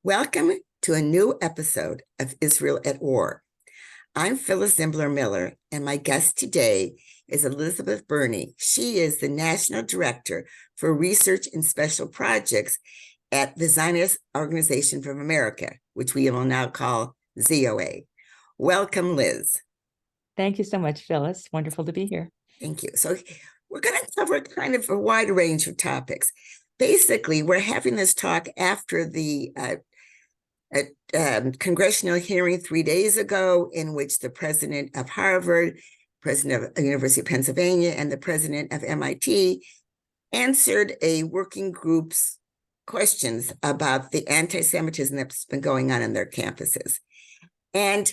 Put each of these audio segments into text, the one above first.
Welcome to a new episode of Israel at War. I'm Phyllis Zimbler Miller, and my guest today is Elizabeth Burney. She is the National Director for Research and Special Projects at the Zionist Organization of America, which we will now call ZOA. Welcome, Liz. Thank you so much, Phyllis. Wonderful to be here. Thank you. So we're going to cover kind of a wide range of topics. Basically, we're having this talk after the congressional hearing 3 days ago, in which the president of Harvard, president of the University of Pennsylvania, and the president of MIT answered a working group's questions about the anti-Semitism that's been going on in their campuses. And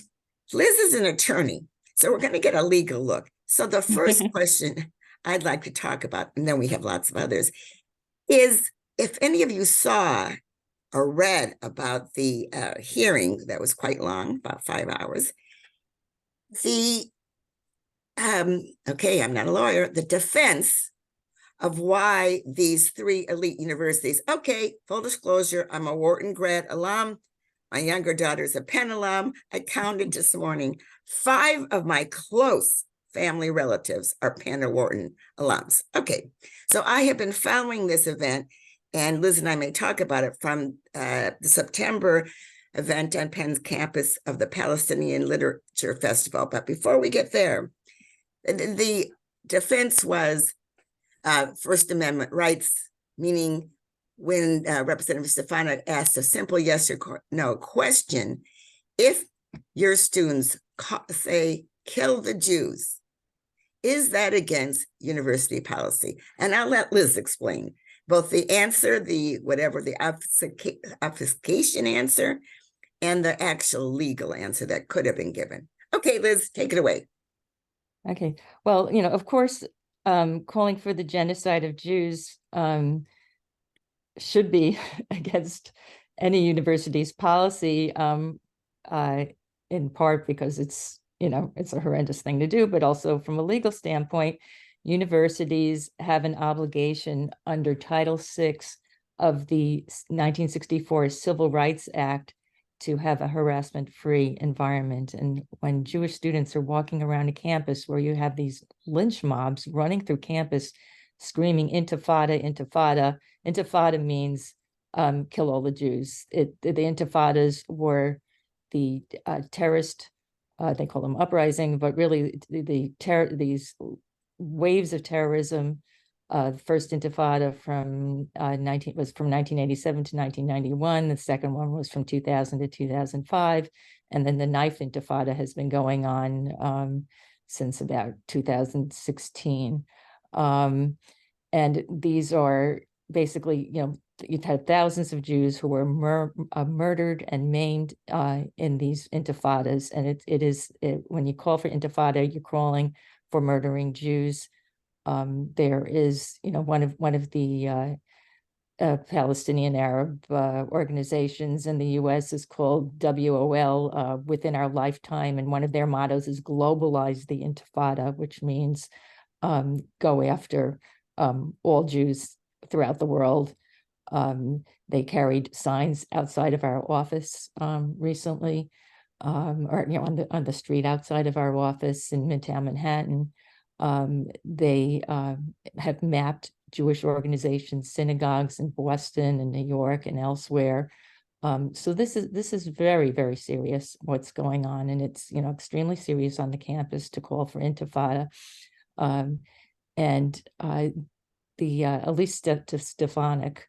Liz is an attorney, so we're going to get a legal look. So the first question I'd like to talk about, and then we have lots of others, is if any of you saw or read about the hearing that was quite long, about 5 hours. Okay, I'm not a lawyer, the defense of why these three elite universities, okay, full disclosure, I'm a Wharton grad alum, my younger daughter's a Penn alum. I counted this morning, 5 of my close family relatives are Penn or Wharton alums. Okay, so I have been following this event, and Liz and I may talk about it, from the September event on Penn's campus of the Palestinian Literature Festival. But before we get there, the defense was First Amendment rights, meaning when Representative Stefanik asked a simple yes or no question, if your students say, kill the Jews, is that against university policy? And I'll let Liz explain both the answer, the obfuscation answer, and the actual legal answer that could have been given. Okay, Liz, take it away. Okay, well, of course, calling for the genocide of Jews should be against any university's policy, in part because it's a horrendous thing to do, but also from a legal standpoint, universities have an obligation under Title VI of the 1964 Civil Rights Act to have a harassment-free environment. And when Jewish students are walking around a campus where you have these lynch mobs running through campus screaming "Intifada, Intifada," Intifada means kill all the Jews. The Intifadas were the terrorist, they call them uprising, but really these waves of terrorism. The first Intifada was from 1987 to 1991. The second one was from 2000 to 2005, and then the knife Intifada has been going on since about 2016. And these are basically, you've had thousands of Jews who were murdered and maimed in these intifadas. And when you call for intifada, you're calling for murdering Jews. There is, one of the Palestinian Arab organizations in the U.S. is called WOL, Within Our Lifetime, and one of their mottos is globalize the Intifada, which means go after all Jews throughout the world. They carried signs outside of our office recently, or on the street outside of our office in Midtown Manhattan. They have mapped Jewish organizations, synagogues in Boston and New York and elsewhere. So this is very, very serious what's going on, and it's extremely serious on the campus to call for intifada. And Elise Stefanik,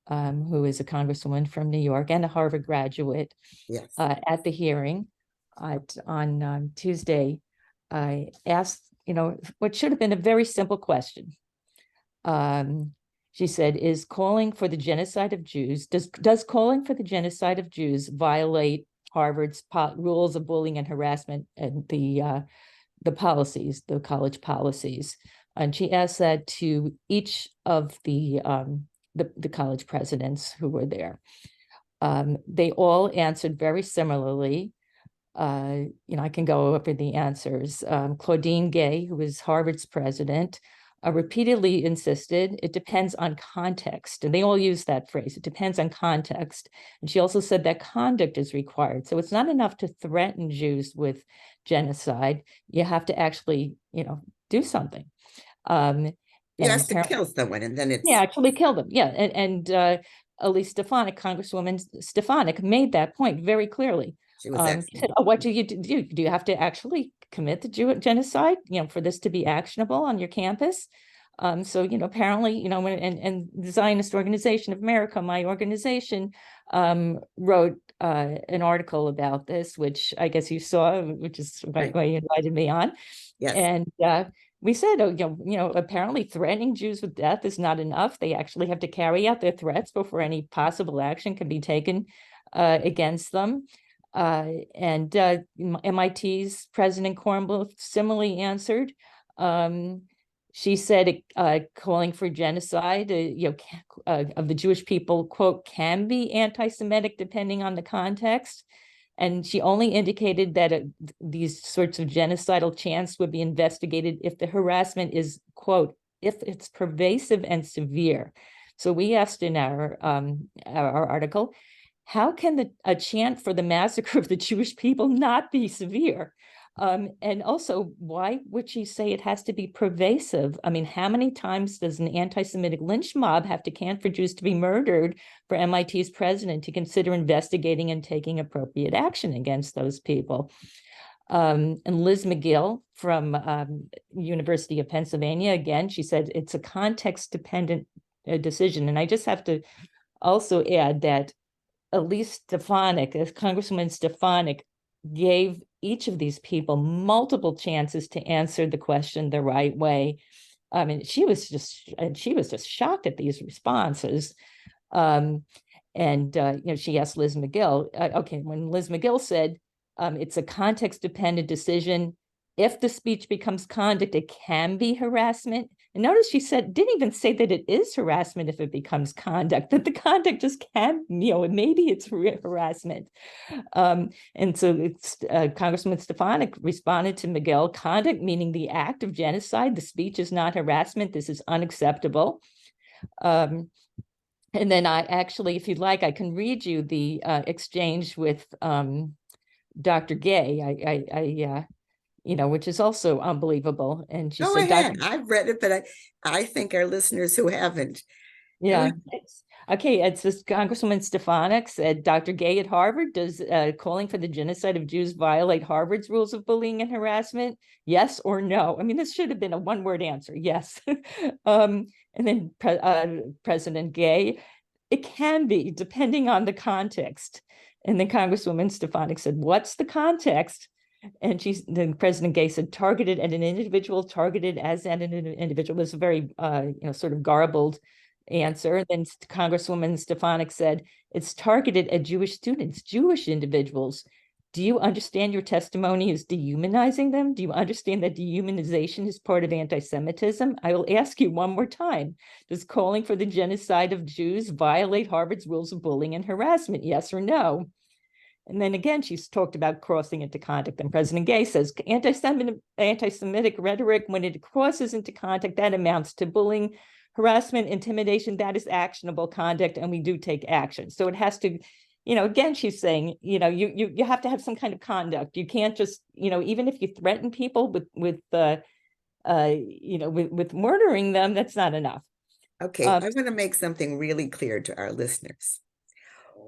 who is a congresswoman from New York and a Harvard graduate, yes, at the hearing on Tuesday, I asked, what should have been a very simple question. She said, "Is calling for the genocide of Jews, does calling for the genocide of Jews violate Harvard's rules of bullying and harassment and the policies, the college policies?" And she asked that to each of the college presidents who were there. They all answered very similarly. I can go over the answers. Claudine Gay, who is Harvard's president, repeatedly insisted it depends on context. And they all use that phrase, it depends on context. And she also said that conduct is required. So it's not enough to threaten Jews with genocide. You have to actually, do something. You And have to kill someone, and then it's actually kill them. Yeah. And Elise Stefanik, Congresswoman Stefanik, made that point very clearly. she was She excellent. said, "Oh, what do you do? Do you have to actually commit the genocide? For this to be actionable on your campus?" So apparently, and the Zionist Organization of America, my organization, wrote an article about this, which I guess you saw, which is Right. why you invited me on. Yes. And we said, apparently threatening Jews with death is not enough. They actually have to carry out their threats before any possible action can be taken against them. And MIT's President Kornbluth similarly answered. She said, calling for genocide, of the Jewish people, quote, can be anti-Semitic depending on the context. And she only indicated that these sorts of genocidal chants would be investigated if the harassment is, quote, if it's pervasive and severe. So we asked in our article, how can a chant for the massacre of the Jewish people not be severe? And also, why would she say it has to be pervasive? I mean, how many times does an anti-Semitic lynch mob have to chant for Jews to be murdered for MIT's president to consider investigating and taking appropriate action against those people? And Liz Magill from University of Pennsylvania, again, she said it's a context-dependent decision. And I just have to also add that Elise Stefanik, Congresswoman Stefanik, gave each of these people multiple chances to answer the question the right way. I mean, she was just shocked at these responses. And she asked Liz Magill, okay, when Liz Magill said, it's a context-dependent decision. If the speech becomes conduct, it can be harassment. And notice she didn't even say that it is harassment if it becomes conduct, that the conduct just can, maybe it's harassment. And so Congressman Stefanik responded to Magill, conduct meaning the act of genocide. The speech is not harassment. This is unacceptable. And then I actually, if you'd like, I can read you the exchange with Dr. Gay. Which is also unbelievable. And she said, ahead. I've read it, but I think our listeners who haven't. Yeah. Okay. It's this Congresswoman Stefanik said, Dr. Gay at Harvard, does calling for the genocide of Jews violate Harvard's rules of bullying and harassment? Yes or no? I mean, this should have been a one-word answer. Yes. And then President Gay, it can be, depending on the context. And then Congresswoman Stefanik said, what's the context? And then President Gay said, targeted at an individual, targeted as an individual. Was a very, sort of garbled answer. Then Congresswoman Stefanik said, it's targeted at Jewish students, Jewish individuals. Do you understand your testimony is dehumanizing them? Do you understand that dehumanization is part of anti-Semitism? I will ask you one more time. Does calling for the genocide of Jews violate Harvard's rules of bullying and harassment? Yes or no? And then again, she's talked about crossing into conduct. And President Gay says, anti-Semitic rhetoric, when it crosses into conduct, that amounts to bullying, harassment, intimidation. That is actionable conduct, and we do take action. So it has to, again, she's saying, you have to have some kind of conduct. You can't just, even if you threaten people with murdering them, that's not enough. Okay, I want to make something really clear to our listeners.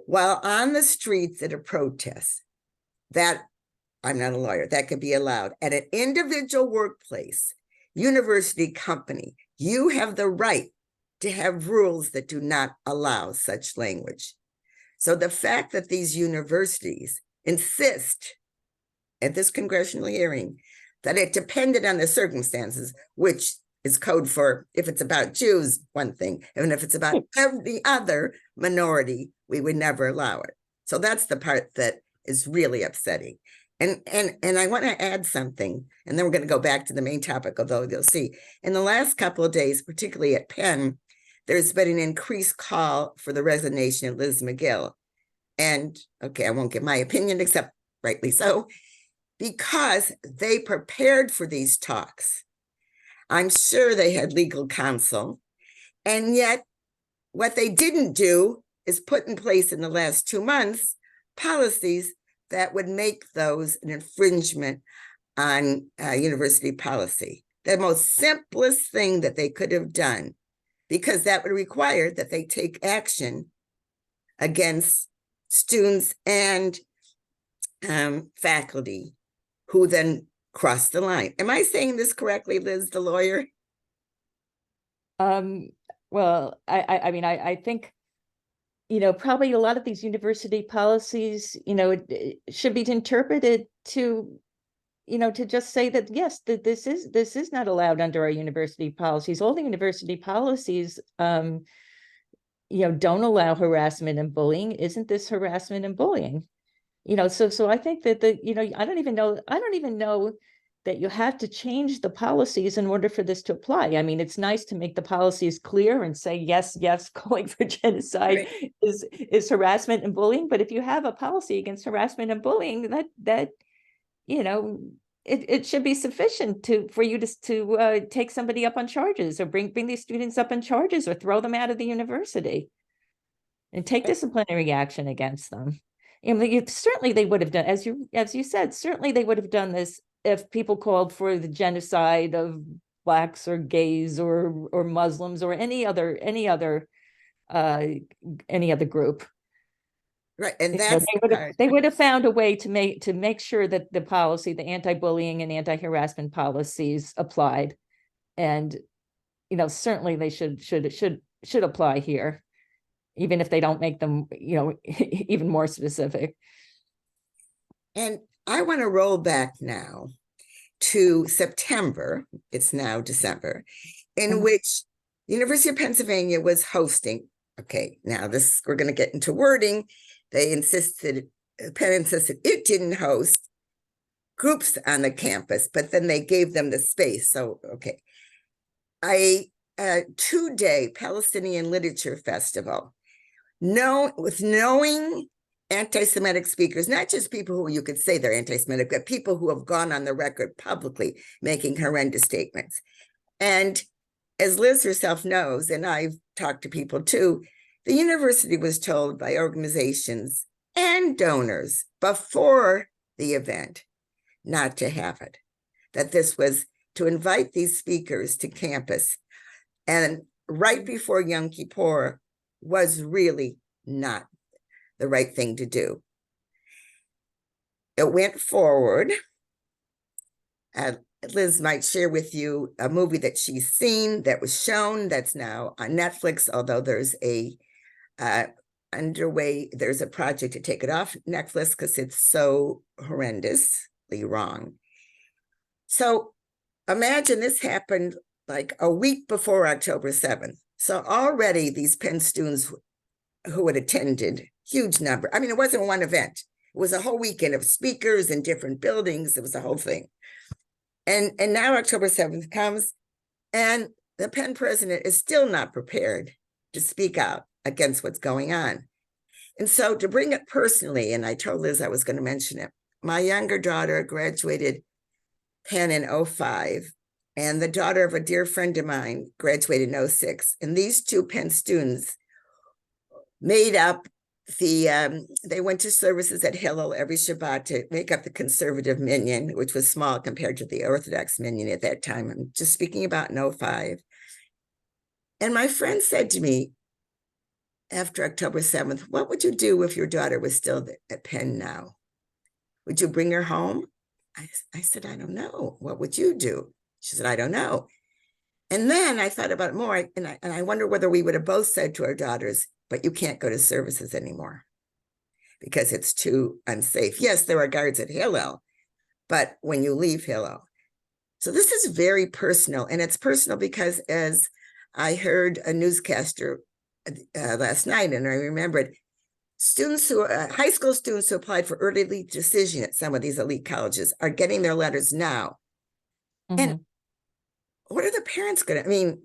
While on the streets at a protest, that, I'm not a lawyer, that could be allowed. At an individual workplace, university, company, you have the right to have rules that do not allow such language. So the fact that these universities insist at this congressional hearing that it depended on the circumstances, which is code for if it's about Jews, one thing, and if it's about every other minority, we would never allow it. So that's the part that is really upsetting. And I want to add something, and then we're going to go back to the main topic, although you'll see in the last couple of days, particularly at Penn, there's been an increased call for the resignation of Liz Magill. And okay, I won't give my opinion, except rightly so, because they prepared for these talks. I'm sure they had legal counsel. And yet, what they didn't do is put in place in the last 2 months policies that would make those an infringement on university policy. The most simplest thing that they could have done, because that would require that they take action against students and faculty who then cross the line. Am I saying this correctly, Liz, the lawyer? Well, I mean, I think, probably a lot of these university policies, it should be interpreted to, to just say that, yes, that this is not allowed under our university policies. All the university policies, don't allow harassment and bullying. Isn't this harassment and bullying? So I think that I don't even know that you have to change the policies in order for this to apply. I mean, it's nice to make the policies clear and say, yes, calling for genocide is harassment and bullying. But if you have a policy against harassment and bullying, that it should be sufficient for you to take somebody up on charges, or bring these students up on charges, or throw them out of the university and take disciplinary action against them. Certainly they would have done, as you said, certainly they would have done this if people called for the genocide of Blacks or gays or Muslims or any other group. Right, and that's they would have found a way to make sure that the anti-bullying and anti-harassment policies applied, and certainly they should apply here, even if they don't make them even more specific. And I want to roll back now to September. It's now December, in which the University of Pennsylvania was hosting. Okay, now we're going to get into wording. Penn insisted it didn't host groups on the campus, but then they gave them the space. So, okay. A 2-day Palestinian Literature Festival, with knowing anti-Semitic speakers, not just people who you could say they're anti-Semitic, but people who have gone on the record publicly making horrendous statements. And as Liz herself knows, and I've talked to people too, the university was told by organizations and donors before the event not to have it, that this was to invite these speakers to campus. And right before Yom Kippur was really not the right thing to do. It went forward. Liz might share with you a movie that she's seen that was shown that's now on Netflix, although there's a there's a project to take it off Netflix because it's so horrendously wrong. So imagine this happened like a week before October 7th. So already these Penn students who had attended, huge number. I mean, it wasn't one event. It was a whole weekend of speakers in different buildings. It was a whole thing. And now October 7th comes, and the Penn president is still not prepared to speak out against what's going on. And so to bring it personally, and I told Liz I was going to mention it, my younger daughter graduated Penn in 2005, and the daughter of a dear friend of mine graduated in 2006. And these two Penn students made up they went to services at Hillel every Shabbat to make up the conservative minyan, which was small compared to the Orthodox minyan at that time. I'm just speaking about in 2005. And my friend said to me after October 7th, what would you do if your daughter was still at Penn now? Would you bring her home? I said, I don't know. What would you do? She said, I don't know. And then I thought about it more, and I wonder whether we would have both said to our daughters, but you can't go to services anymore because it's too unsafe. Yes, there are guards at Hillel, but when you leave Hillel. So this is very personal, and it's personal because as I heard a newscaster last night, and I remembered high school students who applied for early decision at some of these elite colleges are getting their letters now. Mm-hmm. And what are the parents going to, I mean,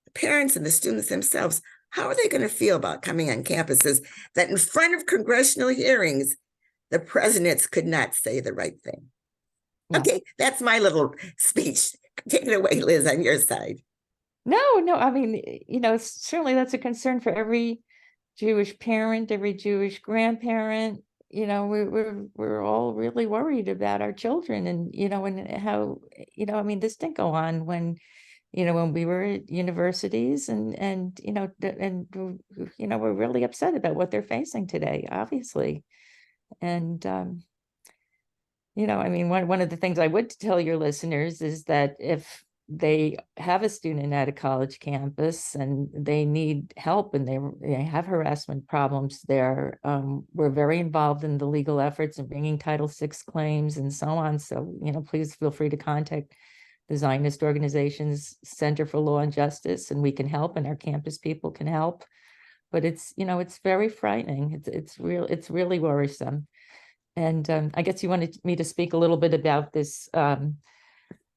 the parents and the students themselves, how are they going to feel about coming on campuses that in front of congressional hearings, the presidents could not say the right thing? Yeah. Okay, that's my little speech Take it away, Liz, on your side. No, I mean, certainly that's a concern for every Jewish parent, every Jewish grandparent. We're all really worried about our children, and and how, I mean, this didn't go on when we were at universities, and we're really upset about what they're facing today, obviously. And I mean, one of the things I would tell your listeners is that if they have a student at a college campus and they need help and they have harassment problems there, we're very involved in the legal efforts and bringing Title VI claims and so on. So, please feel free to contact the Zionist Organization's Center for Law and Justice, and we can help, and our campus people can help. But it's very frightening. It's really worrisome. And I guess you wanted me to speak a little bit about this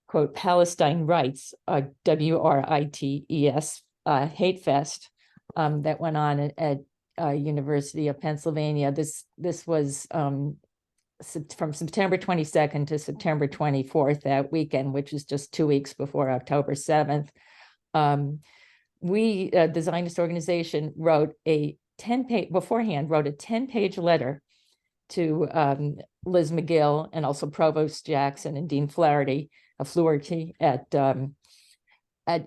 quote, Palestine Rights, WRITES, hate fest that went on at University of Pennsylvania. This was from September 22nd to September 24th, that weekend, which is just 2 weeks before October 7th. We, the Zionist Organization, wrote a 10-page letter to Liz Magill and also Provost Jackson and Dean Flaherty at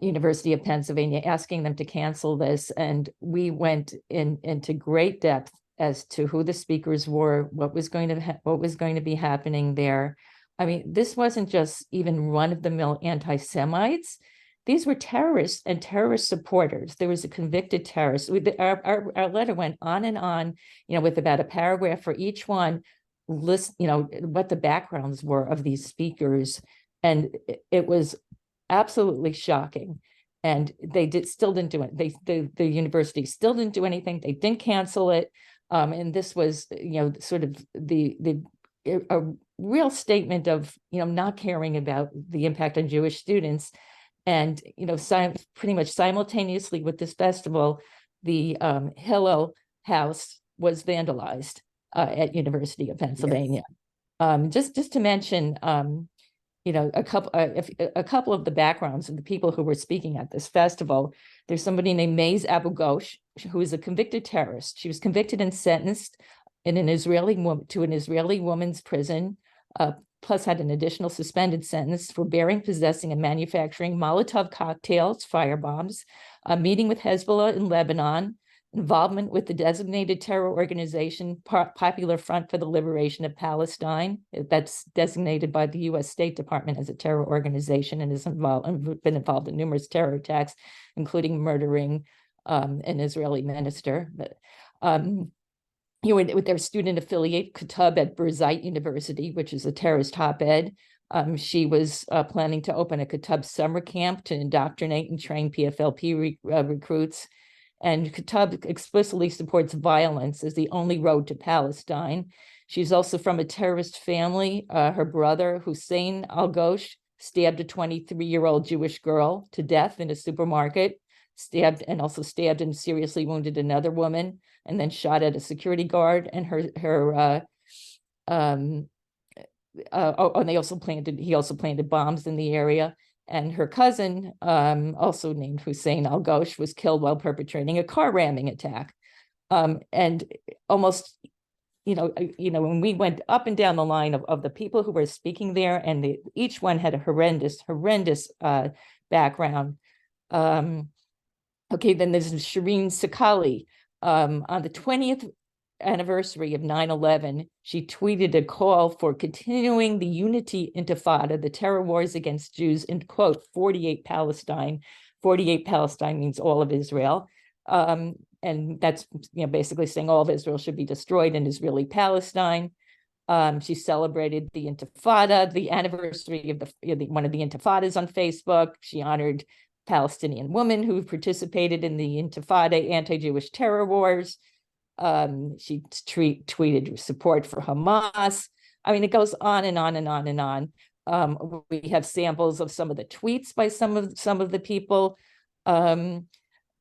University of Pennsylvania, asking them to cancel this. And we went into great depth as to who the speakers were, what was going to be happening there. I mean, this wasn't just even run-of-the-mill anti-Semites. These were terrorists and terrorist supporters. There was a convicted terrorist. Our letter went on and on, with about a paragraph for each one, what the backgrounds were of these speakers. And it was absolutely shocking. And they still didn't do it. The university still didn't do anything. They didn't cancel it. And this was, sort of a real statement of, not caring about the impact on Jewish students. And, pretty much simultaneously with this festival, the Hillel House was vandalized at University of Pennsylvania. Yes. Just to mention, a couple of the backgrounds of the people who were speaking at this festival. There's somebody named Maze Abu Ghosh, who is a convicted terrorist. She was convicted and sentenced to an Israeli woman's prison, plus had an additional suspended sentence for bearing, possessing, and manufacturing Molotov cocktails, firebombs, meeting with Hezbollah in Lebanon, involvement with the designated terror organization Popular Front for the Liberation of Palestine, that's designated by the U.S. State Department as a terror organization, and been involved in numerous terror attacks, including murdering an Israeli minister. With their student affiliate, Katub at Birzeit University, which is a terrorist hotbed. She was planning to open a Katub summer camp to indoctrinate and train PFLP recruits. And Katub explicitly supports violence as the only road to Palestine. She's also from a terrorist family. Her brother, Hussein Al-Ghosh, stabbed a 23-year-old Jewish girl to death in a supermarket, stabbed and seriously wounded another woman, and then shot at a security guard. And he also planted bombs in the area. And her cousin, also named Hussein Al-Ghosh, was killed while perpetrating a car ramming attack. And almost, when we went up and down the line of the people who were speaking there, and each one had a horrendous background. Okay, then there's Shireen Sakali. On the 20th anniversary of 9/11, she tweeted a call for continuing the Unity Intifada, the terror wars against Jews, in quote, 48 Palestine. 48 Palestine means all of Israel. And that's basically saying all of Israel should be destroyed in Israeli Palestine. She celebrated the Intifada, the anniversary of one of the Intifadas on Facebook. She honored Palestinian women who participated in the Intifada anti-Jewish terror wars. She tweeted support for Hamas. I mean, it goes on and on and on and on. We have samples of some of the tweets by some of the people.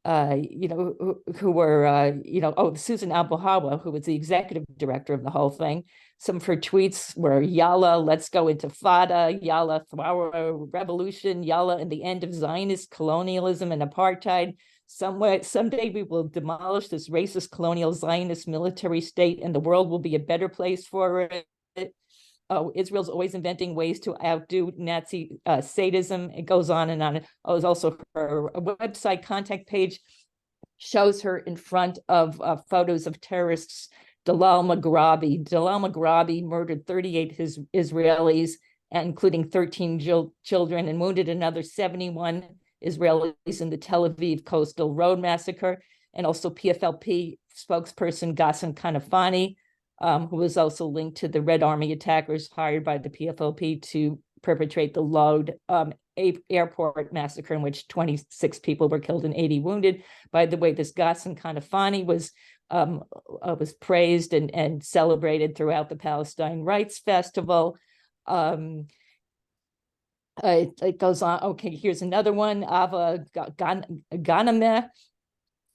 who were, Susan Abuhawa, who was the executive director of the whole thing. Some of her tweets were Yalla, let's go intifada, Yalla, our revolution, Yalla, and the end of Zionist colonialism and apartheid. Someday we will demolish this racist colonial Zionist military state and the world will be a better place for it. Israel's always inventing ways to outdo Nazi sadism. It goes on and on. It's also her website contact page shows her in front of photos of terrorists. Dalal Maghrabi murdered 38 Israelis, including 13 children, and wounded another 71 Israelis in the Tel Aviv Coastal Road massacre. And also PFLP spokesperson Ghassan Kanafani, who was also linked to the Red Army attackers hired by the PFLP to perpetrate the Lod airport massacre, in which 26 people were killed and 80 wounded. By the way, this Ghassan Kanafani was praised and celebrated throughout the Palestine Rights Festival. It goes on. Okay, here's another one. Ava Ghanemeh.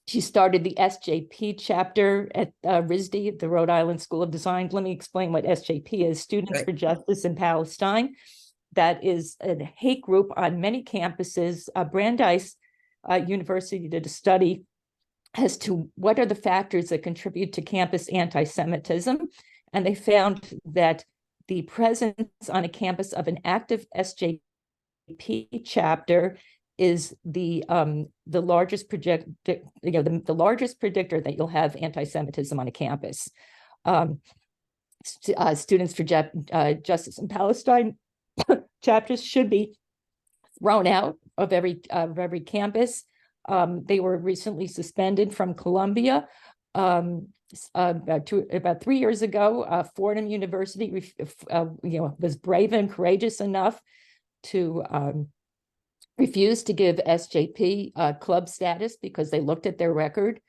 She started the SJP chapter at RISD, the Rhode Island School of Design. Let me explain what SJP is. Students for Justice in Palestine. That is a hate group on many campuses. Brandeis University did a study as to what are the factors that contribute to campus anti-Semitism. And they found that the presence on a campus of an active SJP chapter is the largest the largest predictor that you'll have anti-Semitism on a campus. Students for Justice in Palestine chapters should be thrown out of every campus. They were recently suspended from Columbia. About 3 years ago, Fordham University, was brave and courageous enough to refuse to give SJP club status because they looked at their record.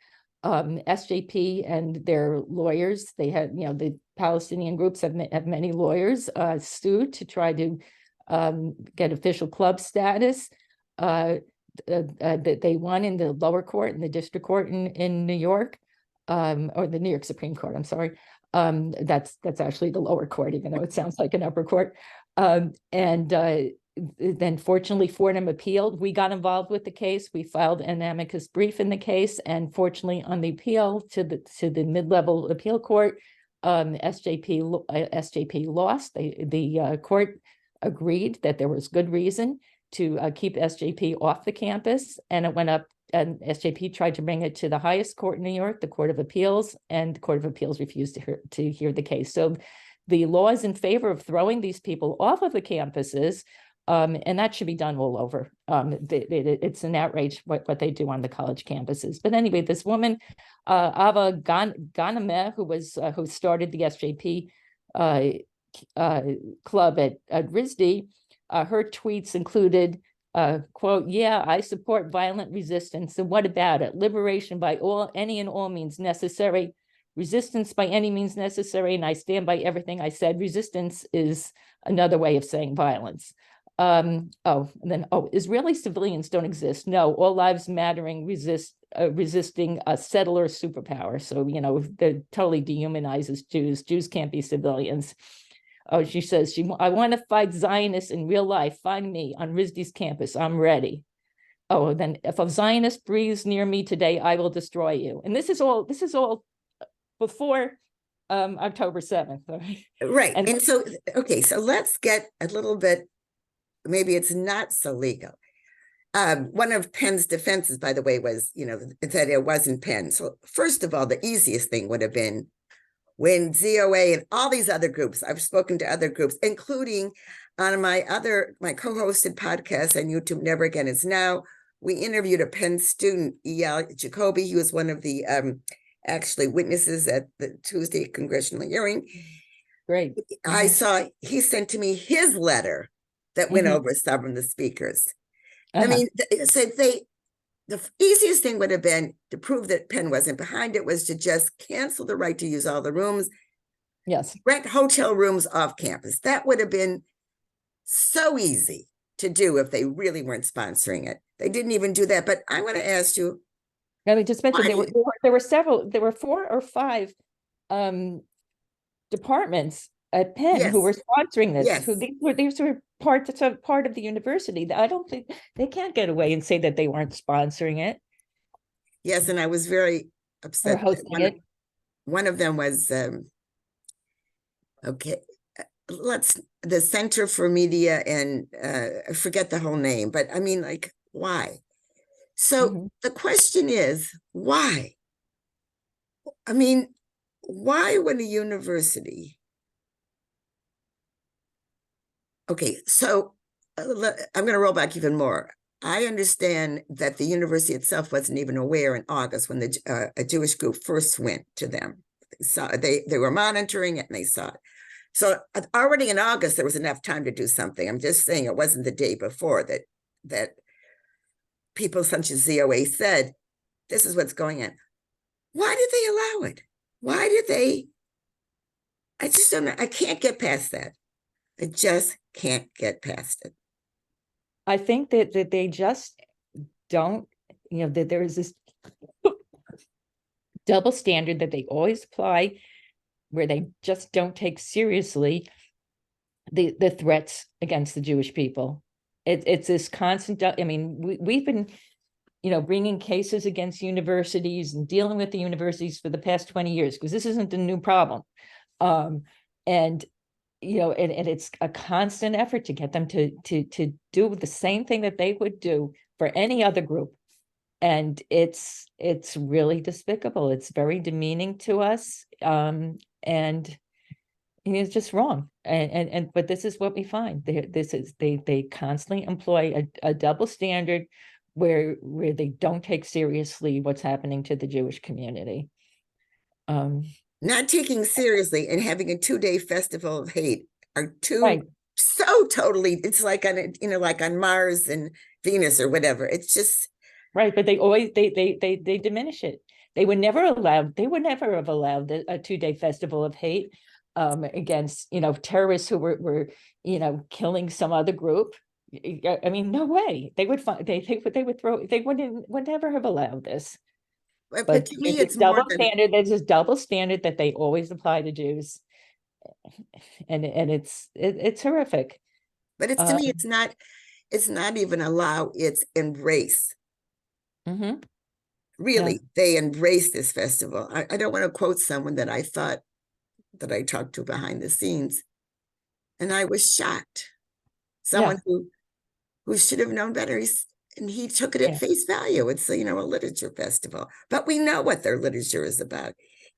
SJP and their lawyers, they had, the Palestinian groups have many lawyers sued to try to get official club status. That they won in the lower court, in the district court in New York, or the New York Supreme Court, I'm sorry. That's actually the lower court, even though it sounds like an upper court. Then fortunately Fordham appealed. We got involved with the case. We filed an amicus brief in the case, and fortunately on the appeal to the mid-level appeal court, SJP lost. The court agreed that there was good reason to keep SJP off the campus, and it went up, and SJP tried to bring it to the highest court in New York, the Court of Appeals, and the Court of Appeals refused to hear the case. So the law is in favor of throwing these people off of the campuses, and that should be done all over. It's an outrage what they do on the college campuses. But anyway, this woman, Ava Ghanemeh, who started the SJP club at RISD, her tweets included, quote, "Yeah, I support violent resistance. And what about it? Liberation by any and all means necessary. Resistance by any means necessary. And I stand by everything I said." Resistance is another way of saying violence. Israeli civilians don't exist. No, all lives mattering resisting a settler superpower. So, that totally dehumanizes Jews. Jews can't be civilians. Oh, she says, I want to fight Zionists in real life. Find me on RISD's campus. I'm ready. Oh, then if a Zionist breathes near me today, I will destroy you. And this is all before October 7th. Right. And so, okay, so let's get a little bit, maybe it's not so legal. One of Penn's defenses, by the way, was, that it wasn't Penn. So first of all, the easiest thing would have been when ZOA and all these other groups, I've spoken to other groups, including on my co-hosted podcast on YouTube, Never Again Is Now, we interviewed a Penn student, Eyal Jacoby. He was one of the actually witnesses at the Tuesday congressional hearing. Great. I saw, he sent to me his letter that went over some of the speakers. I mean, so the easiest thing would have been to prove that Penn wasn't behind it was to just cancel the right to use all the rooms. Yes. Rent hotel rooms off campus. That would have been so easy to do if they really weren't sponsoring it. They didn't even do that. But I want to ask you, I mean, just mention Why there do were, you- there were several, there were 4 or 5 um departments at Penn who Yes, were sponsoring this, who yes, these were part of the university. I don't think they can't get away and say that they weren't sponsoring it yes, and I was very or upset that hosting it. one of them was okay. Let's the Center for Media and I forget the whole name, but I mean, like, why? So Mhm. the question is, why? I mean, why when a university? Okay, so I'm going to roll back even more. I understand that the university itself wasn't even aware in August when a Jewish group first went to them. They were monitoring it and they saw it. So already in August there was enough time to do something. I'm just saying it wasn't the day before that people such as ZOA said, this is what's going on. Why did they allow it? Why did they? I just don't know. I can't get past that. I just can't get past it. I think that they just don't, that there is this double standard that they always apply, where they just don't take seriously the threats against the Jewish people. It's this constant. I mean, we've been, bringing cases against universities and dealing with the universities for the past 20 years, because this isn't a new problem. And and it's a constant effort to get them to do the same thing that they would do for any other group. And it's really despicable. It's very demeaning to us. And it's just wrong. And but this is what we find. They constantly employ a double standard where they don't take seriously what's happening to the Jewish community. Not taking seriously and having a 2-day festival of hate are two Right. so totally. It's like like on Mars and Venus or whatever. It's just Right, but they always they diminish it. They would never have allowed a 2-day festival of hate against terrorists who were killing some other group. I mean, no way. They would find they would throw they would never have allowed this. but But to me there's this it's more double than standard. There's this double standard that they always apply to Jews, and it's horrific. but it's to me Um, it's not even allow, it's embrace. mhm, yeah, Really, they embrace this festival. I don't want to quote someone that I thought that I talked to behind the scenes, and I was shocked. yeah, Someone who should have known better. And he took it at yeah. face value. It's a literature festival, but we know what their literature is about.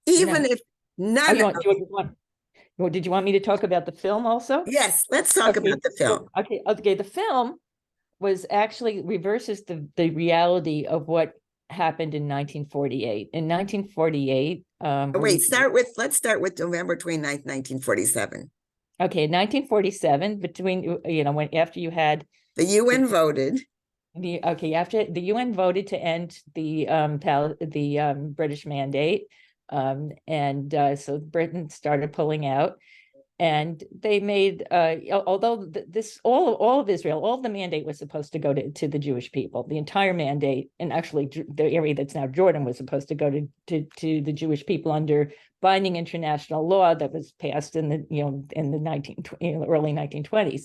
Even No. if Oh, none of, did you want me to talk about the film also? yes, let's talk Okay, about the film. okay. The film was actually reverses the reality of what happened in 1948. In 1948, Oh, wait, let's start with November 29th, 1947. okay, in 1947, between when after you had The UN voted. after the UN voted to end the British mandate, and so Britain started pulling out, and they made although this all of Israel, all of the mandate was supposed to go to the Jewish people, the entire mandate, and actually the area that's now Jordan was supposed to go to the Jewish people under binding international law that was passed in the in the early 1920s.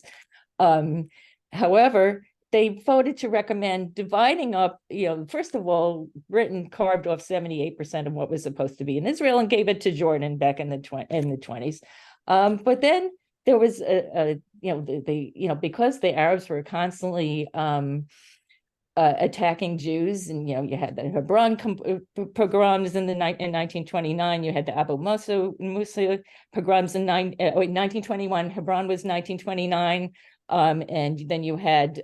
However, they voted to recommend dividing up, first of all, Britain carved off 78% of what was supposed to be in Israel and gave it to Jordan back in the 20s. But then there was because the Arabs were constantly attacking Jews, and you had the Hebron pogroms in 1929. You had the Abu Musa pogroms in 1921. Hebron was 1929. And then you had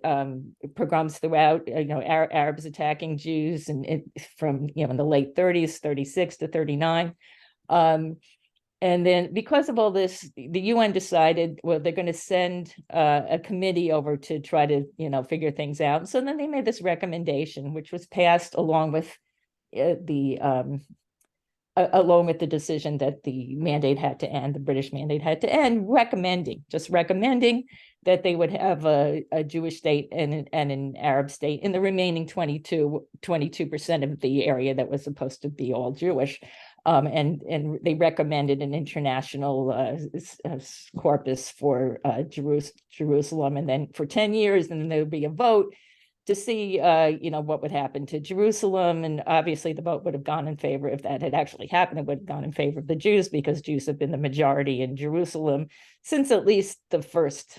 pogroms throughout, Arabs attacking Jews, and from in the late 30s, 36 to 39. And then because of all this, the UN decided, well, they're going to send a committee over to try to, figure things out. So then they made this recommendation, which was passed along with the along with the decision that the mandate had to end, the British mandate had to end, just recommending that they would have a Jewish state and an Arab state in the remaining 22% of the area that was supposed to be all Jewish. And they recommended an international corpus for Jerusalem, and then for 10 years, and then there would be a vote to see, what would happen to Jerusalem. And obviously the vote would have gone in favor, if that had actually happened, it would have gone in favor of the Jews, because Jews have been the majority in Jerusalem since at least the first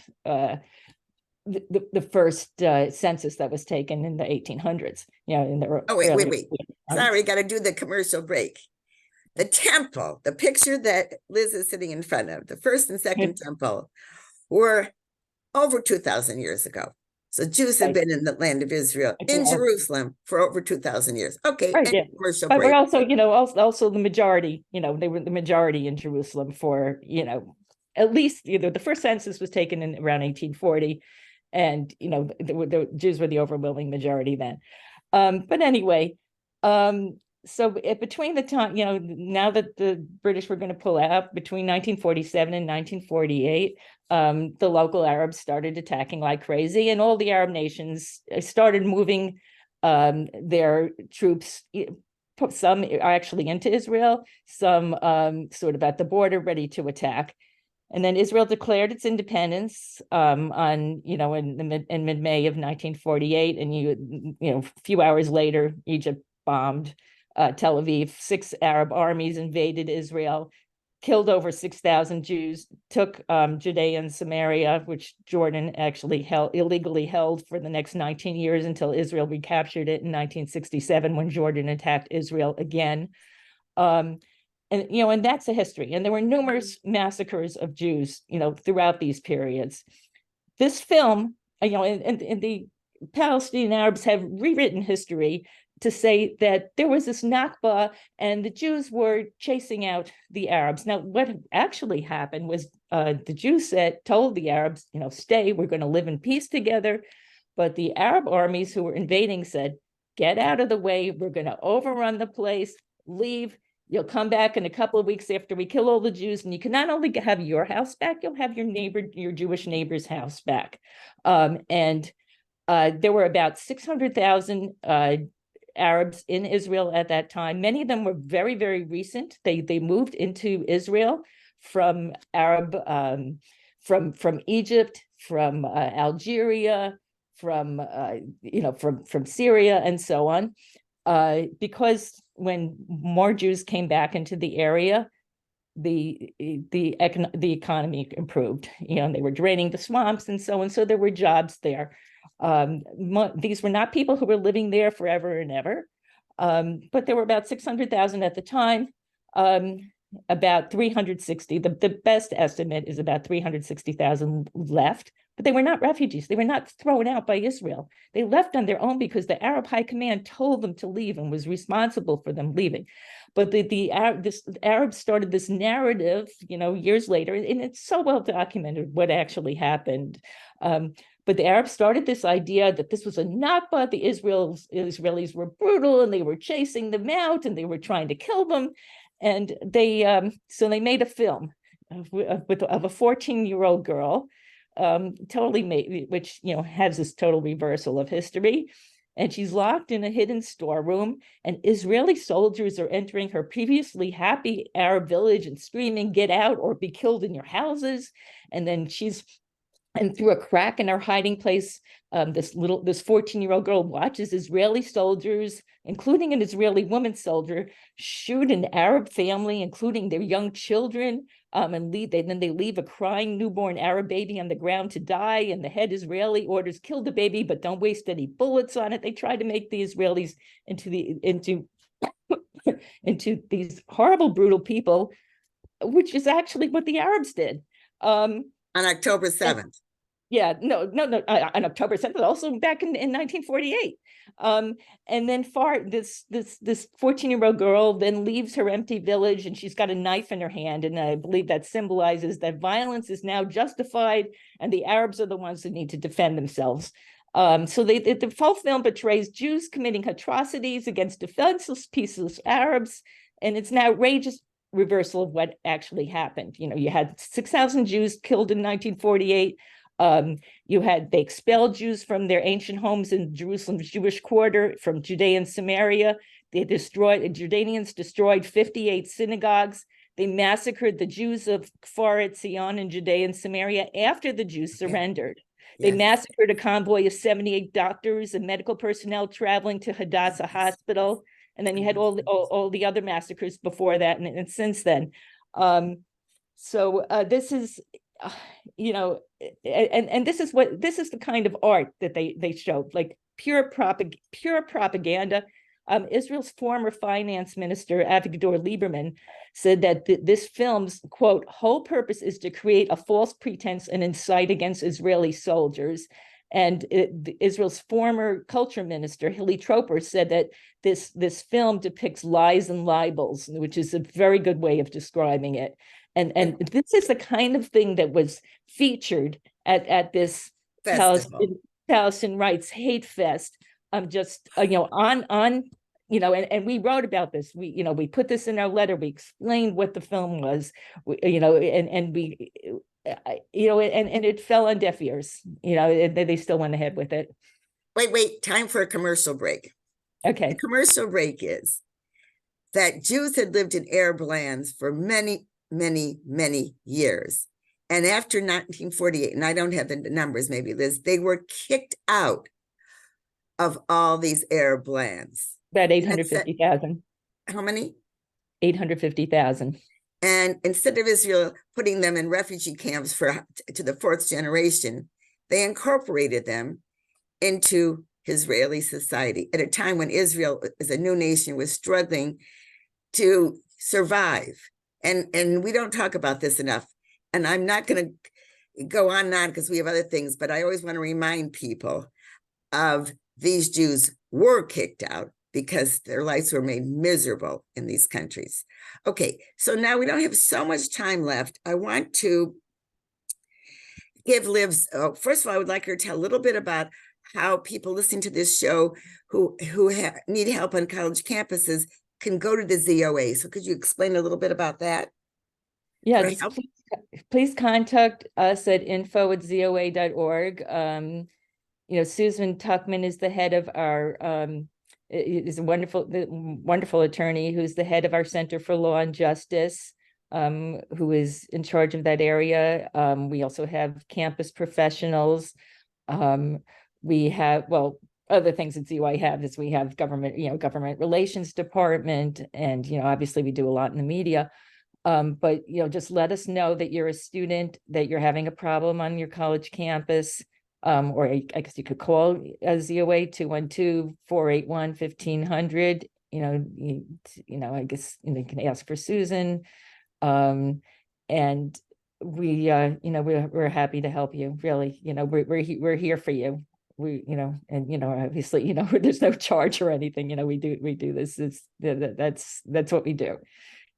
census that was taken in the 1800s, in the Oh, wait. Sorry, got to do the commercial break. The temple, the picture that Liz is sitting in front of, the first and second temple, were over 2,000 years ago. So Jews have been in the land of Israel, in Jerusalem, for over 2,000 years. Okay, commercial break. But we're also, also the majority, they were the majority in Jerusalem for, at least, the first census was taken in around 1840, and, the Jews were the overwhelming majority then. But anyway, so between the time, now that the British were going to pull out, between 1947 and 1948, the local Arabs started attacking like crazy, and all the Arab nations started moving their troops. Some are actually into Israel, some sort of at the border, ready to attack. And then Israel declared its independence in mid-May of 1948, and a few hours later, Egypt bombed Tel Aviv. 6 Arab armies invaded Israel, killed over 6,000 Jews, took Judea and Samaria, which Jordan actually illegally held for the next 19 years until Israel recaptured it in 1967, when Jordan attacked Israel again. And that's a history. And there were numerous massacres of Jews, throughout these periods. This film, and the Palestinian Arabs have rewritten history to say that there was this Nakba and the Jews were chasing out the Arabs. Now, what actually happened was the Jews told the Arabs, stay, we're going to live in peace together. But the Arab armies who were invading said, get out of the way, we're going to overrun the place, leave. You'll come back in a couple of weeks after we kill all the Jews, and you can not only have your house back, you'll have your Jewish neighbor's house back. And there were about 600,000 Arabs in Israel at that time. Many of them were very, very recent. They moved into Israel from from Egypt, from Algeria, from Syria, and so on. Because when more Jews came back into the area, the economy improved. They were draining the swamps and so on. So there were jobs there. These were not people who were living there forever and ever, but there were about 600,000 at the time. About 360, the best estimate is about 360,000 left, but they were not refugees. They were not thrown out by Israel. They left on their own because the Arab High Command told them to leave and was responsible for them leaving. But the Arabs started this narrative, years later, and it's so well documented what actually happened. But the Arabs started this idea that this was a Nakba. The Israelis were brutal, and they were chasing them out, and they were trying to kill them. And they made a film of a 14-year-old girl, which has this total reversal of history. And she's locked in a hidden storeroom, and Israeli soldiers are entering her previously happy Arab village and screaming, "Get out or be killed in your houses!" And then and through a crack in her hiding place, this 14-year-old girl watches Israeli soldiers, including an Israeli woman soldier, shoot an Arab family, including their young children, and then they leave a crying newborn Arab baby on the ground to die. And the head Israeli orders, kill the baby, but don't waste any bullets on it. They try to make the Israelis into these horrible, brutal people, which is actually what the Arabs did. On October 7th. On October 7th, also back in 1948. And then this 14-year-old girl then leaves her empty village, and she's got a knife in her hand. And I believe that symbolizes that violence is now justified, and the Arabs are the ones who need to defend themselves. So the full film portrays Jews committing atrocities against defenseless, peaceless Arabs. and it's an outrageous reversal of what actually happened. You had 6,000 Jews killed in 1948. They expelled Jews from their ancient homes in Jerusalem's Jewish quarter, from Judea and Samaria. The Jordanians destroyed 58 synagogues. They massacred the Jews of Kfar Etzion in Judea and Samaria after the Jews surrendered. They massacred a convoy of 78 doctors and medical personnel traveling to Hadassah Hospital. And then you had all the other massacres before that and since then. This is, and this is the kind of art that they showed, like pure propaganda. Israel's former finance minister, Avigdor Lieberman, said that this film's, quote, whole purpose is to create a false pretense and incite against Israeli soldiers. And Israel's former culture minister, Hilly Troper, said that this film depicts lies and libels, which is a very good way of describing it. And this is the kind of thing that was featured at this Palestine Rights Hate Fest. And we wrote about this. We put this in our letter. We explained what the film was, and it fell on deaf ears. They still went ahead with it. Wait, time for a commercial break. Okay. The commercial break is that Jews had lived in Arab lands for many, many, many years. And after 1948, and I don't have the numbers, maybe Liz, they were kicked out of all these Arab lands. About 850,000. How many? 850,000. And instead of Israel putting them in refugee camps to the fourth generation, they incorporated them into Israeli society at a time when Israel, as a new nation, was struggling to survive. And we don't talk about this enough. And I'm not going to go on and on because we have other things, but I always want to remind people of these Jews were kicked out because their lives were made miserable in these countries. Okay, so now we don't have so much time left. I want to give Liv, first of all, I would like her to tell a little bit about how people listening to this show who need help on college campuses can go to the ZOA. So could you explain a little bit about that? Yeah, please contact us at info@zoa.org. Susan Tuckman is the head of our, is a wonderful attorney who's the head of our Center for Law and Justice, who is in charge of that area. We also have campus professionals. We have, other things that ZOA have is we have government relations department, and obviously we do a lot in the media. But just let us know that you're a student, that you're having a problem on your college campus. Or I guess you could call ZOA 212-481-1500. I guess you can ask for Susan, and we're happy to help you. Really, we're here for you. Obviously, there's no charge or anything. We do this. That's what we do.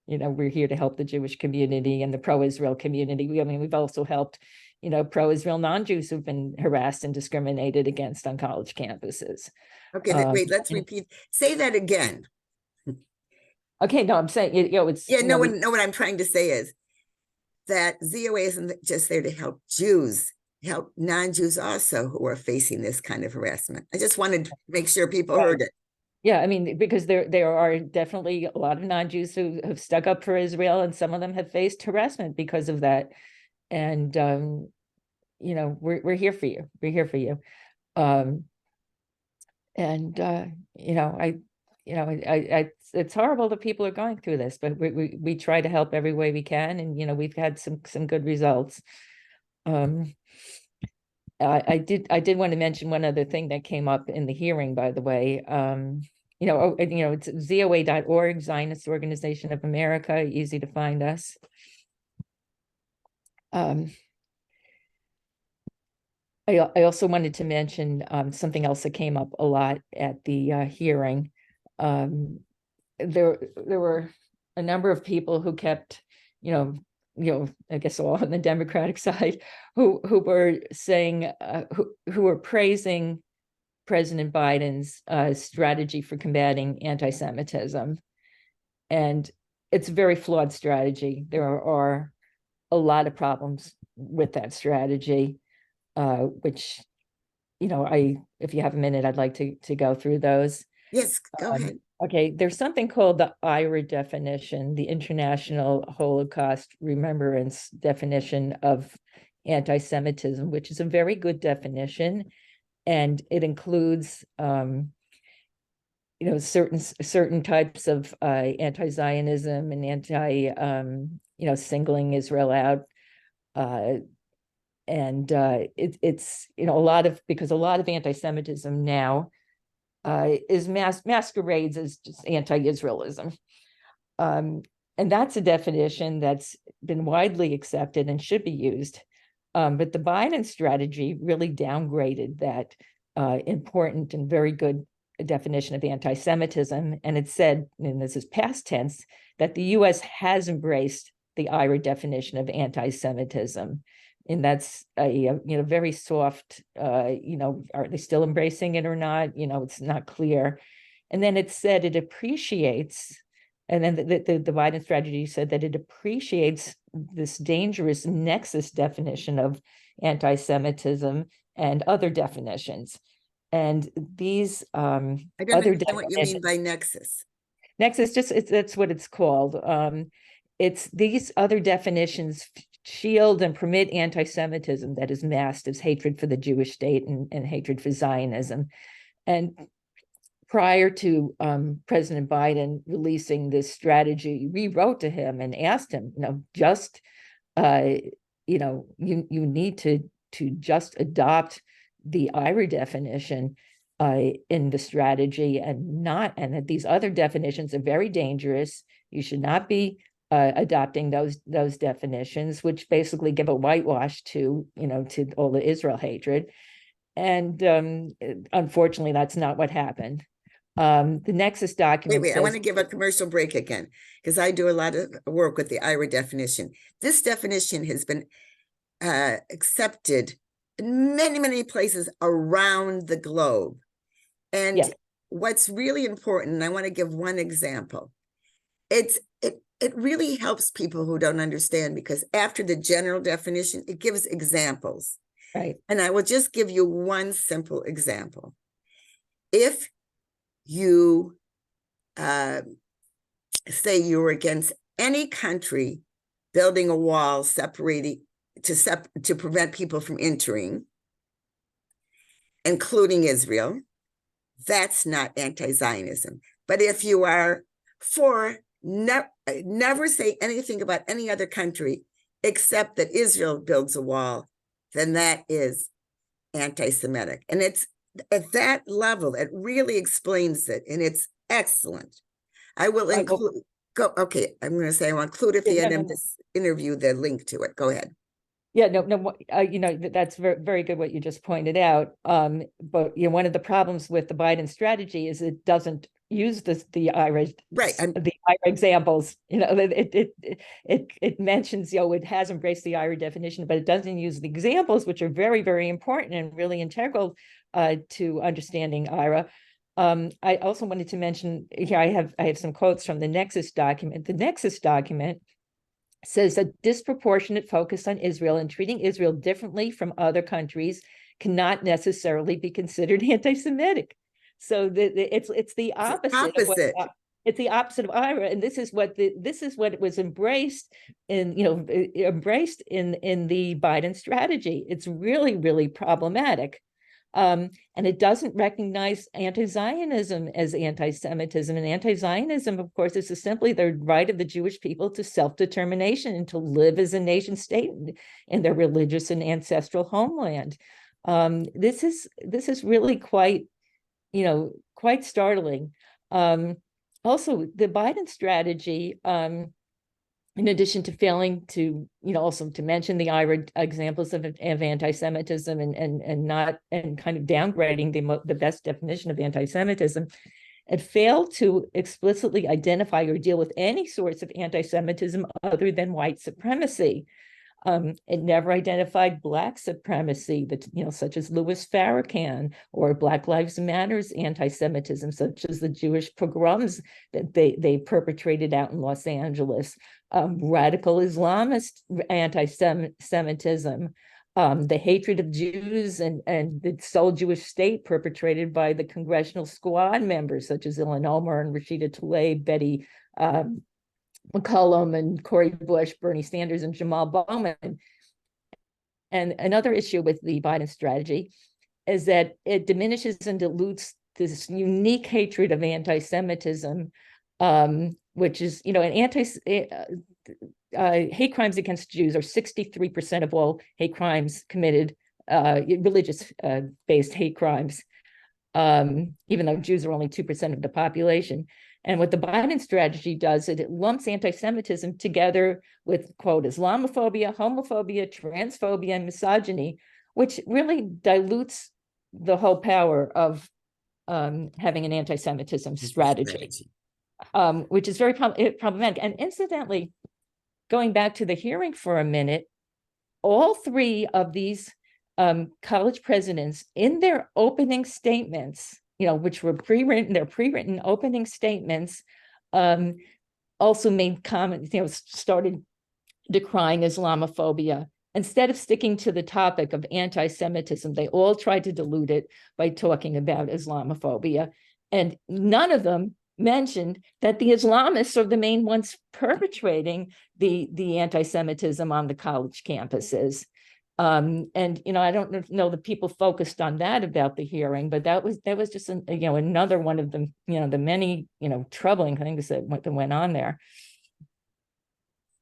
We're here to help the Jewish community and the pro-Israel community. We've also helped pro-Israel non-Jews who've been harassed and discriminated against on college campuses. Okay, wait, let's repeat. Say that again. Okay, no, I'm saying, it's... Yeah, what I'm trying to say is that ZOA isn't just there to help Jews, help non-Jews also who are facing this kind of harassment. I just wanted to make sure people heard it. Yeah, because there are definitely a lot of non-Jews who have stuck up for Israel, and some of them have faced harassment because of that. And we're here for you. We're here for you. It's horrible that people are going through this, but we try to help every way we can, and we've had some good results. I did want to mention one other thing that came up in the hearing, by the way. It's ZOA.org, Zionist Organization of America, easy to find us. I also wanted to mention something else that came up a lot at the hearing. There were a number of people who kept, I guess all on the Democratic side, who were saying, who were praising President Biden's strategy for combating anti-Semitism. And it's a very flawed strategy. There are a lot of problems with that strategy, which, if you have a minute, I'd like to go through those. Yes, go ahead. Okay, there's something called the IHRA definition, the International Holocaust Remembrance definition of anti-Semitism, which is a very good definition. And it includes, certain types of anti-Zionism and singling Israel out. It's a lot of, because a lot of anti-Semitism now is masquerades as just anti-Israelism. And that's a definition that's been widely accepted and should be used. But the Biden strategy really downgraded that important and very good definition of anti-Semitism. And it said, and this is past tense, that the US has embraced the IHRA definition of anti-Semitism. And that's a very soft, are they still embracing it or not? It's not clear. And then it said it appreciates, and then the Biden strategy said that it appreciates this dangerous nexus definition of anti-Semitism and other definitions. And these I don't other understand what you mean by nexus. Nexus, that's what it's called. It's these other definitions shield and permit anti-Semitism that is masked as hatred for the Jewish state and hatred for Zionism. And prior to President Biden releasing this strategy, we wrote to him and asked him, you need to just adopt the IHRA definition in the strategy and that these other definitions are very dangerous. You should not be adopting those definitions, which basically give a whitewash to all the Israel hatred. And unfortunately, that's not what happened. The Nexus document Wait, I want to give a commercial break again, because I do a lot of work with the IHRA definition. This definition has been accepted in many, many places around the globe. And yes. What's really important, and I want to give one example, it really helps people who don't understand, because after the general definition, it gives examples. Right. And I will just give you one simple example. If you say you're against any country building a wall separating to prevent people from entering, including Israel, that's not anti-Zionism. But if you are for never say anything about any other country except that Israel builds a wall, then that is anti-Semitic. And it's at that level, it really explains it, and it's excellent. I will include, okay, I'm going to say I'll include at the end of this interview the link to it. Go ahead. Yeah, that's very, very good what you just pointed out. But one of the problems with the Biden strategy is it doesn't use the IHRA, right? The IHRA examples. It mentions it has embraced the IHRA definition, but it doesn't use the examples, which are very, very important and really integral to understanding IHRA. I also wanted to mention here, I have some quotes from the Nexus document. The Nexus document says a disproportionate focus on Israel and treating Israel differently from other countries cannot necessarily be considered anti-Semitic. So it's the opposite. It's the opposite of IHRA, and this is what it was embraced in the Biden strategy. It's really, really problematic. And it doesn't recognize anti-Zionism as anti-Semitism. And anti-Zionism, of course, is simply the right of the Jewish people to self-determination and to live as a nation state in their religious and ancestral homeland. This is really quite startling. Also, the Biden strategy, in addition to failing to, also to mention the IHRA examples of anti-Semitism and kind of downgrading the best definition of anti-Semitism, it failed to explicitly identify or deal with any sorts of anti-Semitism other than white supremacy. It never identified Black supremacy, that, you know, such as Louis Farrakhan, or Black Lives Matter's anti-Semitism, such as the Jewish pogroms that they perpetrated out in Los Angeles, radical Islamist anti-Semitism, the hatred of Jews and the sole Jewish state perpetrated by the Congressional Squad members, such as Ilhan Omar and Rashida Tlaib, Betty McCollum and Cori Bush, Bernie Sanders, and Jamal Bowman. And another issue with the Biden strategy is that it diminishes and dilutes this unique hatred of anti-Semitism, which is, you know, hate crimes against Jews are 63% of all hate crimes committed, religious-based hate crimes, even though Jews are only 2% of the population. And what the Biden strategy does is it lumps anti-Semitism together with, quote, Islamophobia, homophobia, transphobia, and misogyny, which really dilutes the whole power of having an anti-Semitism strategy, which is very problematic. And incidentally, going back to the hearing for a minute, all three of these college presidents, in their opening statements, you know, which were pre-written, their pre-written opening statements, also made comments, you know, started decrying Islamophobia. Instead of sticking to the topic of anti-Semitism, they all tried to dilute it by talking about Islamophobia. And none of them mentioned that the Islamists are the main ones perpetrating the anti-Semitism on the college campuses. And, you know, I don't know that people focused on that about the hearing, but that was just, you know, another one of the, you know, the many, you know, troubling things that went on there.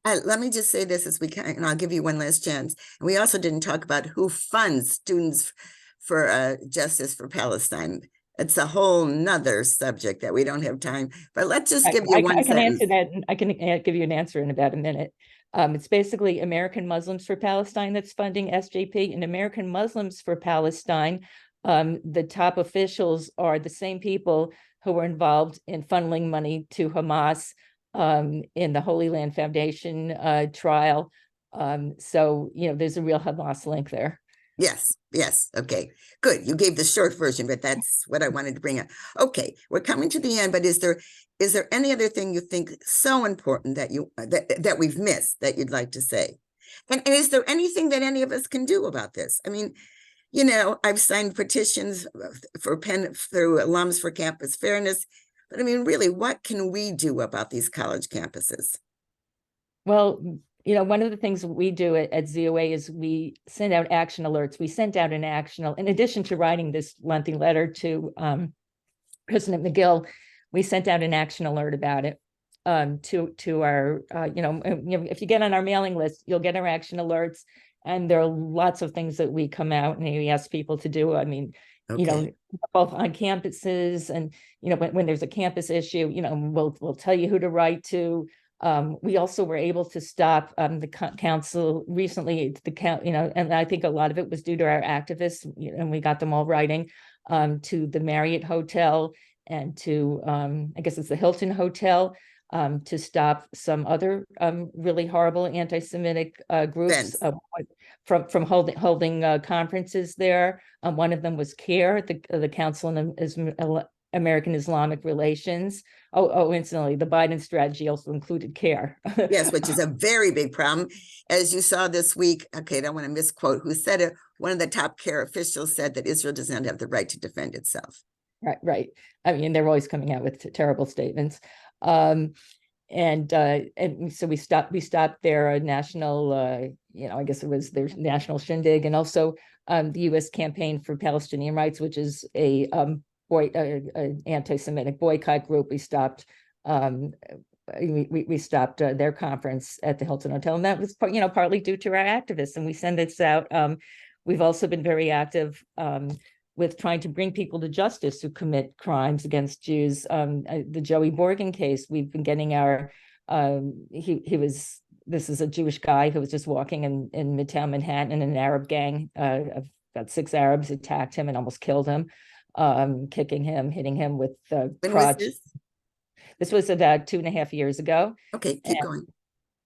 Let me just say this as we can, and I'll give you one last chance. And we also didn't talk about who funds Students for Justice for Palestine. It's a whole nother subject that we don't have time, but let's just give you one I can sentence. answer that. I can give you an answer in about a minute. It's basically American Muslims for Palestine that's funding SJP, and American Muslims for Palestine. The top officials are the same people who were involved in funneling money to Hamas in the Holy Land Foundation trial. So, you know, there's a real Hamas link there. Yes, yes. Okay, good. You gave the short version, but that's what I wanted to bring up. Okay, we're coming to the end, but is there any other thing you think so important that you that we've missed that you'd like to say? And is there anything that any of us can do about this? I mean, you know, I've signed petitions through Alums for Campus Fairness, but I mean, really, what can we do about these college campuses? Well, you know, one of the things we do at ZOA is we send out action alerts. We sent out an in addition to writing this lengthy letter to President McGill, we sent out an action alert about it to our, you know, if you get on our mailing list, you'll get our action alerts. And there are lots of things that we come out and we ask people to do. I mean, you know, both on campuses and, you know, when there's a campus issue, you know, we'll tell you who to write to. We also were able to stop the council recently, you know, and I think a lot of it was due to our activists, you know, and we got them all writing to the Marriott Hotel and to, I guess it's the Hilton Hotel, to stop some other really horrible anti-Semitic groups from holding conferences there. One of them was CARE, the Council on American Islamic Relations. Incidentally, the Biden strategy also included CARE. Yes, which is a very big problem. As you saw this week, okay, I don't want to misquote who said it. One of the top CARE officials said that Israel does not have the right to defend itself. Right. I mean, they're always coming out with terrible statements. And so we stopped their national, you know, I guess it was their national shindig, and also the U.S. Campaign for Palestinian Rights, which is a anti-Semitic boycott group. We stopped we stopped their conference at the Hilton Hotel, and that was you know, partly due to our activists. And we send this out. We've also been very active with trying to bring people to justice who commit crimes against Jews. The Joey Borgen case, we've been getting our, this is a Jewish guy who was just walking in Midtown Manhattan, and an Arab gang of about 6 Arabs attacked him and almost killed him, kicking him, hitting him with crotch. This was about 2.5 years ago. Okay, keep going.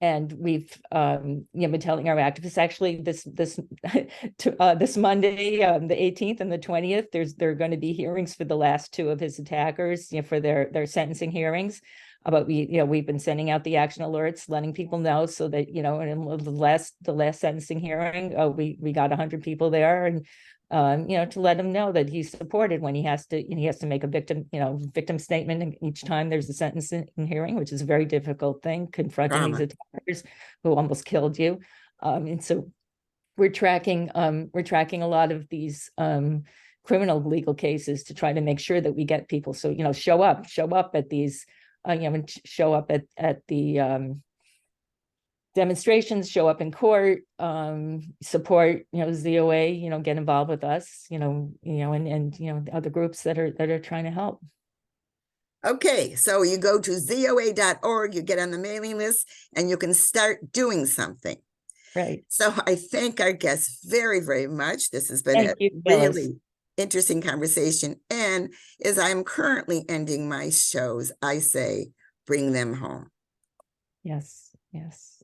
and we've been telling our activists, actually this this Monday, the 18th and the 20th, there are going to be hearings for the last two of his attackers, for their sentencing hearings. But we've been sending out the action alerts, letting people know, so that in the last sentencing hearing, we got 100 people there, and to let him know that he's supported when he has to make a victim statement each time there's a sentencing hearing, which is a very difficult thing, confronting these attackers who almost killed you. And so we're tracking a lot of these criminal legal cases to try to make sure that we get people. So, show up at these, and show up at the demonstrations, show up in court, support, ZOA, get involved with us, and other groups that are trying to help. Okay, so you go to ZOA.org, you get on the mailing list, and you can start doing something. Right. So I thank our guests very, very much. This has been a really interesting conversation. And as I'm currently ending my shows, I say, bring them home. Yes, yes.